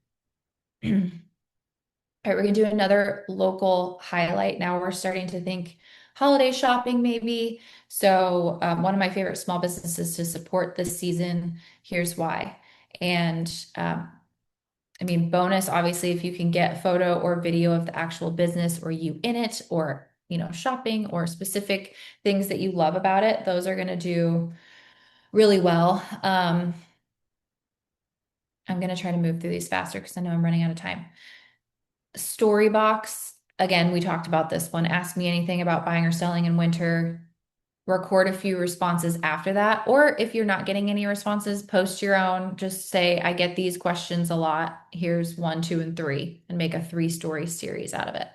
All right, we're going to do another local highlight. Now we're starting to think holiday shopping, maybe. So, one of my favorite small businesses to support this season, here's why. And I mean, bonus, obviously, if you can get a photo or video of the actual business or you in it, or, shopping or specific things that you love about it, those are going to do really well. I'm going to try to move through these faster because I know I'm running out of time. Story box. Again, we talked about this one. Ask me anything about buying or selling in winter. Record a few responses after that. Or if you're not getting any responses, post your own. Just say, I get these questions a lot. Here's 1, 2, and 3, and make a 3-story series out of it.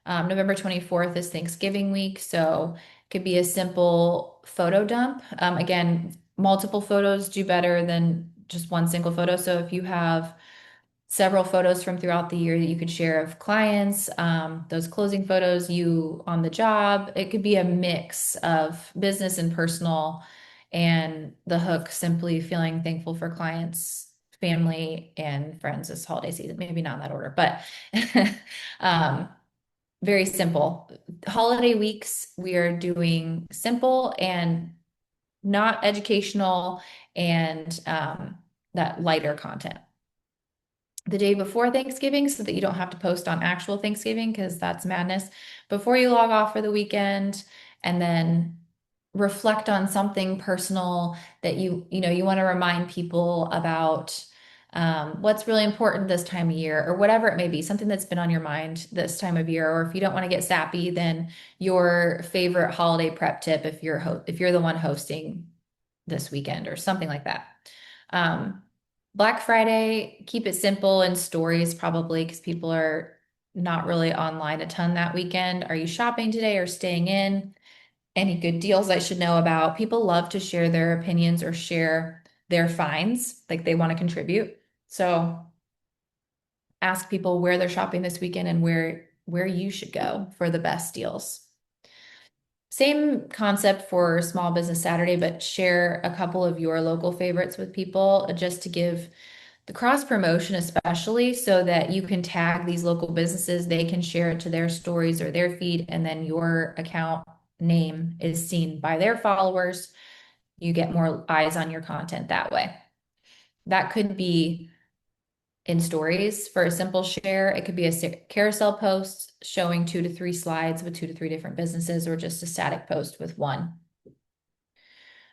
November 24th is Thanksgiving week. So Could be a simple photo dump. Again, multiple photos do better than just one single photo. So if you have several photos from throughout the year that you could share of clients, those closing photos, you on the job. It could be a mix of business and personal, and the hook simply feeling thankful for clients, family, and friends this holiday season. Maybe not in that order, but um, very simple. Holiday weeks, we are doing simple and not educational and that lighter content the day before Thanksgiving so that you don't have to post on actual Thanksgiving because that's madness before you log off for the weekend, and then reflect on something personal that you want to remind people about, what's really important this time of year or whatever it may be, something that's been on your mind this time of year. Or if you don't want to get sappy, then your favorite holiday prep tip if you're the one hosting this weekend or something like that. Um, Black Friday, keep it simple and stories probably because people are not really online a ton that weekend. Are you shopping today or staying in? Any good deals I should know about? People love to share their opinions or share their finds, like they want to contribute. So ask people where they're shopping this weekend and where you should go for the best deals. Same concept for Small Business Saturday, but share a couple of your local favorites with people just to give the cross promotion, especially so that you can tag these local businesses. They can share it to their stories or their feed, and then your account name is seen by their followers. You get more eyes on your content that way. That could be in stories for a simple share. It could be a carousel post showing 2 to 3 slides with 2 to 3 different businesses, or just a static post with one.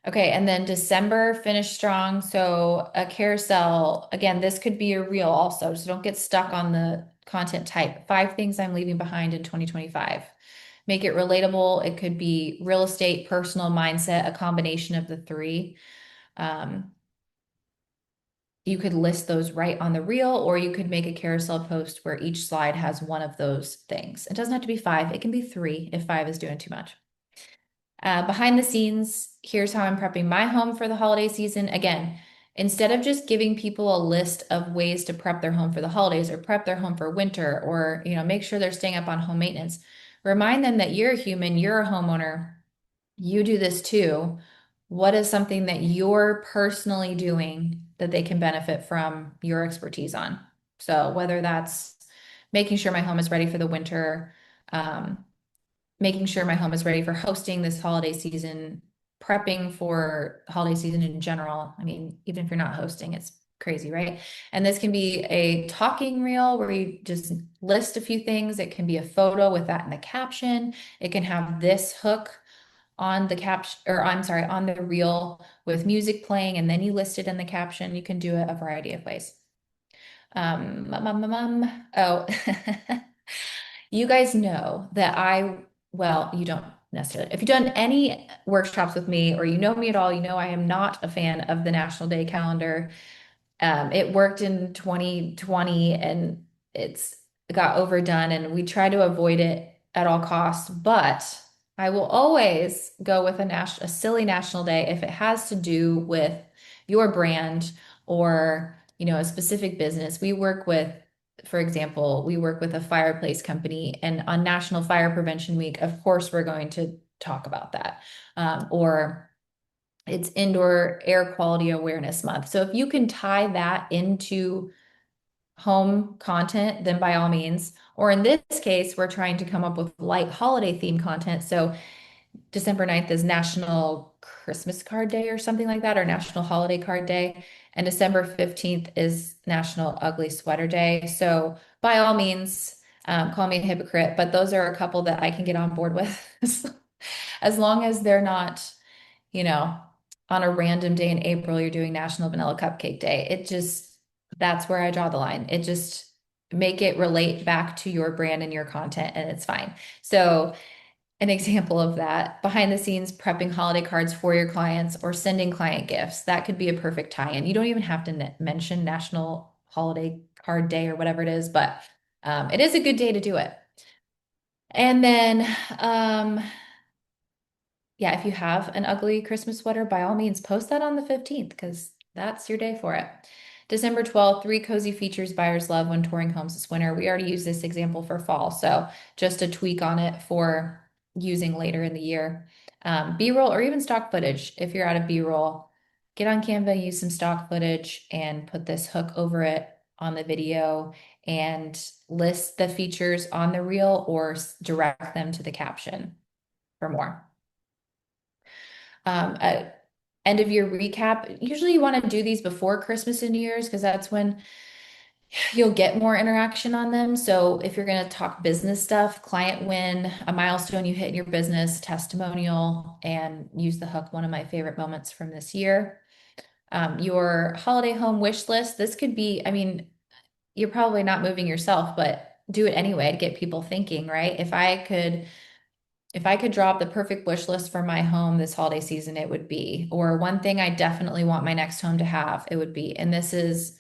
Okay, and then December finish strong. So a carousel, again, this could be a reel also. So don't get stuck on the content type. 5 things I'm leaving behind in 2025. Make it relatable. It could be real estate, personal, mindset, a combination of the three. Um, you could list those right on the reel, or you could make a carousel post where each slide has one of those things. It doesn't have to be 5. It can be 3 if 5 is doing too much. Behind the scenes, here's how I'm prepping my home for the holiday season. Again, instead of just giving people a list of ways to prep their home for the holidays or prep their home for winter, or make sure they're staying up on home maintenance, remind them that you're a human, you're a homeowner, you do this too. What is something that you're personally doing that they can benefit from your expertise on? So whether that's making sure my home is ready for the winter, um, making sure my home is ready for hosting this holiday season, prepping for holiday season in general. I mean, even if you're not hosting, it's crazy, right? And this can be a talking reel where you just list a few things. It can be a photo with that in the caption. It can have this hook on the caption, or I'm sorry, on the reel with music playing, and then you list it in the caption. You can do it a variety of ways. Oh, you guys know that well, you don't necessarily. If you've done any workshops with me or you know me at all, you know I am not a fan of the National Day calendar. It worked in 2020 and it's got overdone, and we try to avoid it at all costs. But I will always go with a silly national day if it has to do with your brand or a specific business. For example, we work with a fireplace company, and on National Fire Prevention Week, of course, we're going to talk about that. Or it's Indoor Air Quality Awareness Month. So if you can tie that into home content, then by all means. Or in this case, we're trying to come up with light holiday themed content. So December 9th is National Christmas Card Day or something like that, or National Holiday Card Day. And December 15th is National Ugly Sweater Day. So by all means, call me a hypocrite, but those are a couple that I can get on board with. As long as they're not you know, on a random day in April, you're doing National Vanilla Cupcake Day. That's where I draw the line. It just make it relate back to your brand and your content, and it's fine. So, an example of that, behind the scenes prepping holiday cards for your clients or sending client gifts. That could be a perfect tie-in. You don't even have to mention National Holiday Card Day or whatever it is, but it is a good day to do it. And then yeah, if you have an ugly Christmas sweater, by all means, post that on the 15th because that's your day for it. December 12th, three cozy features buyers love when touring homes this winter. We already used this example for fall, so just a tweak on it for using later in the year. B-roll or even stock footage. If you're out of B-roll, get on Canva, use some stock footage, and put this hook over it on the video and list the features on the reel or direct them to the caption for more. A end of year recap. Usually you want to do these before Christmas and New Year's because that's when you'll get more interaction on them. So if you're going to talk business stuff, client win, a milestone you hit in your business, testimonial, and use the hook, one of my favorite moments from this year. Your holiday home wish list. This could be, I mean, you're probably not moving yourself, but do it anyway to get people thinking, right? If I could drop the perfect wish list for my home this holiday season, it would be, or one thing I definitely want my next home to have, it would be. And this is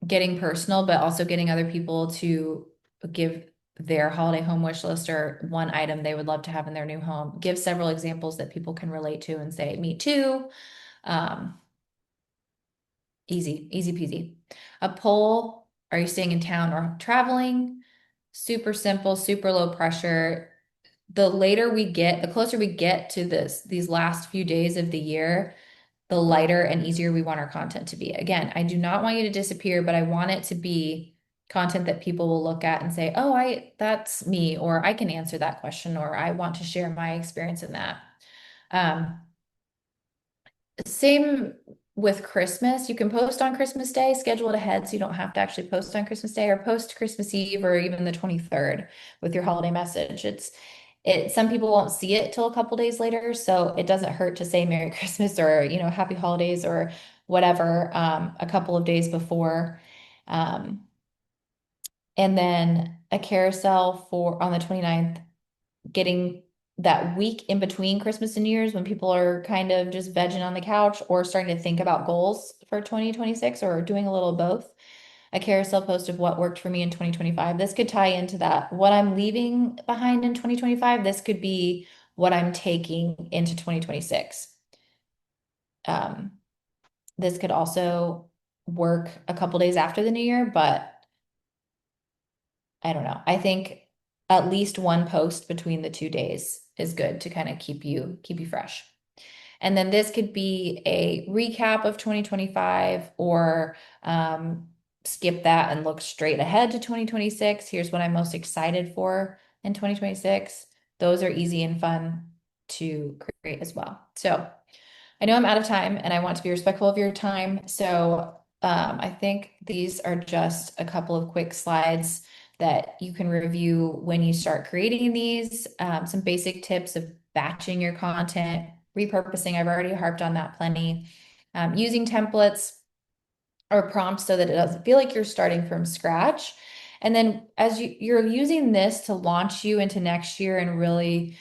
getting personal, but also getting other people to give their holiday home wish list or one item they would love to have in their new home. Give several examples that people can relate to and say, me too. Um, Easy, easy peasy. A poll, are you staying in town or traveling? Super simple, super low pressure. The later we get, the closer we get to these last few days of the year, the lighter and easier we want our content to be. Again, I do not want you to disappear, but I want it to be content that people will look at and say, "Oh, that's me," or "I can answer that question," or "I want to share my experience in that." Um, Same with Christmas. You can post on Christmas Day, schedule it ahead so you don't have to actually post on Christmas Day or post Christmas Eve or even the 23rd with your holiday message. Some people won't see it till a couple days later, so it doesn't hurt to say Merry Christmas or, Happy Holidays or whatever, a couple of days before. Um, and then a carousel for on the 29th, getting that week in between Christmas and New Year's when people are kind of just vegging on the couch or starting to think about goals for 2026 or doing a little of both. A carousel post of what worked for me in 2025. This could tie into that. What I'm leaving behind in 2025, this could be what I'm taking into 2026. Um, this could also work a couple days after the new year, but I don't know. I think at least one post between the 2 days is good to kind of keep you fresh. And then this could be a recap of 2025 or skip that and look straight ahead to 2026. Here's what I'm most excited for in 2026. Those are easy and fun to create as well. So I know I'm out of time and I want to be respectful of your time. So I think these are just a couple of quick slides that you can review when you start creating these. Some basic tips of batching your content, repurposing. I've already harped on that plenty. Using templates or prompts so that it doesn't feel like you're starting from scratch. And then as you're using this to launch you into next year and really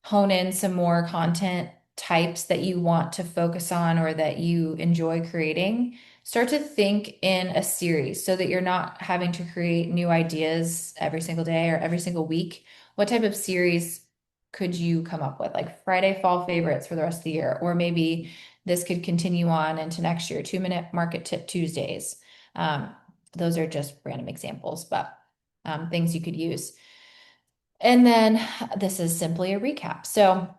hone in some more content types that you want to focus on or that you enjoy creating, start to think in a series so that you're not having to create new ideas every single day or every single week. What type of series could you come up with? Like Friday fall favorites for the rest of the year, or maybe this could continue on into next year, 2-minute market tip Tuesdays. Um, those are just random examples, but things you could use. And then this is simply a recap. So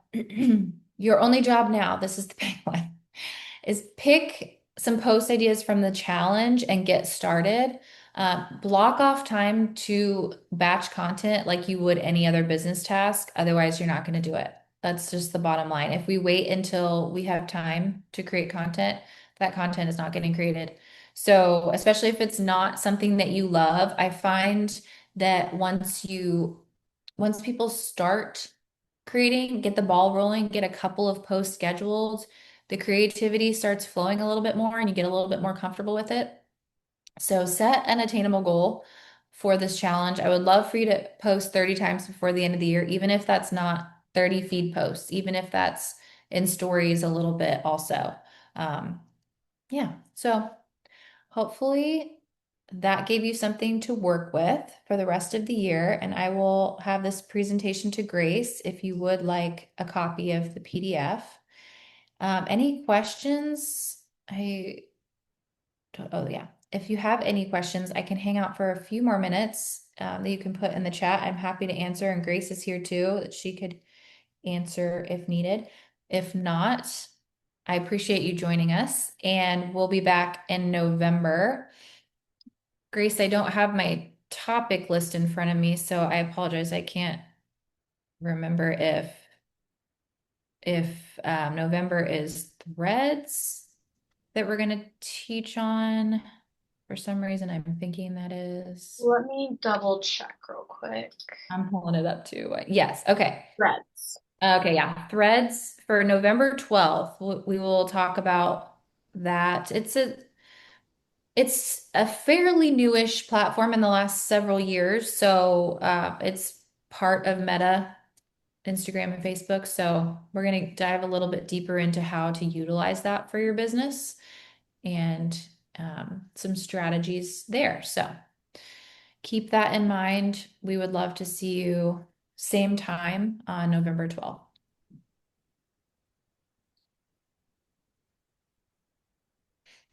your only job now, this is the big one, is pick some post ideas from the challenge and get started. Block off time to batch content like you would any other business task. Otherwise, you're not going to do it. That's just the bottom line. If we wait until we have time to create content, that content is not getting created. So, especially if it's not something that you love, I find that once people start creating, get the ball rolling, get a couple of posts scheduled, the creativity starts flowing a little bit more and you get a little bit more comfortable with it. So set an attainable goal for this challenge. I would love for you to post 30 times before the end of the year, even if that's not 30 feed posts, even if that's in stories a little bit also. Um, yeah, so hopefully that gave you something to work with for the rest of the year. And I will have this presentation to Grace if you would like a copy of the PDF. Any questions? Oh yeah. If you have any questions, I can hang out for a few more minutes that you can put in the chat. I'm happy to answer, and Grace is here too, that she could answer if needed. If not, I appreciate you joining us, and we'll be back in November. Grace, I don't have my topic list in front of me, so I apologize. I can't remember if November is threads that we're going to teach on. For some reason, I'm thinking that is. Let me double check real quick. I'm pulling it up too. Yes. Okay. Threads. Okay. Yeah. Threads for November 12th. We will talk about that. It's a fairly newish platform in the last several years. So it's part of Meta, Instagram, and Facebook. So we're going to dive a little bit deeper into how to utilize that for your business and some strategies there. So keep that in mind. We would love to see you same time on November 12th.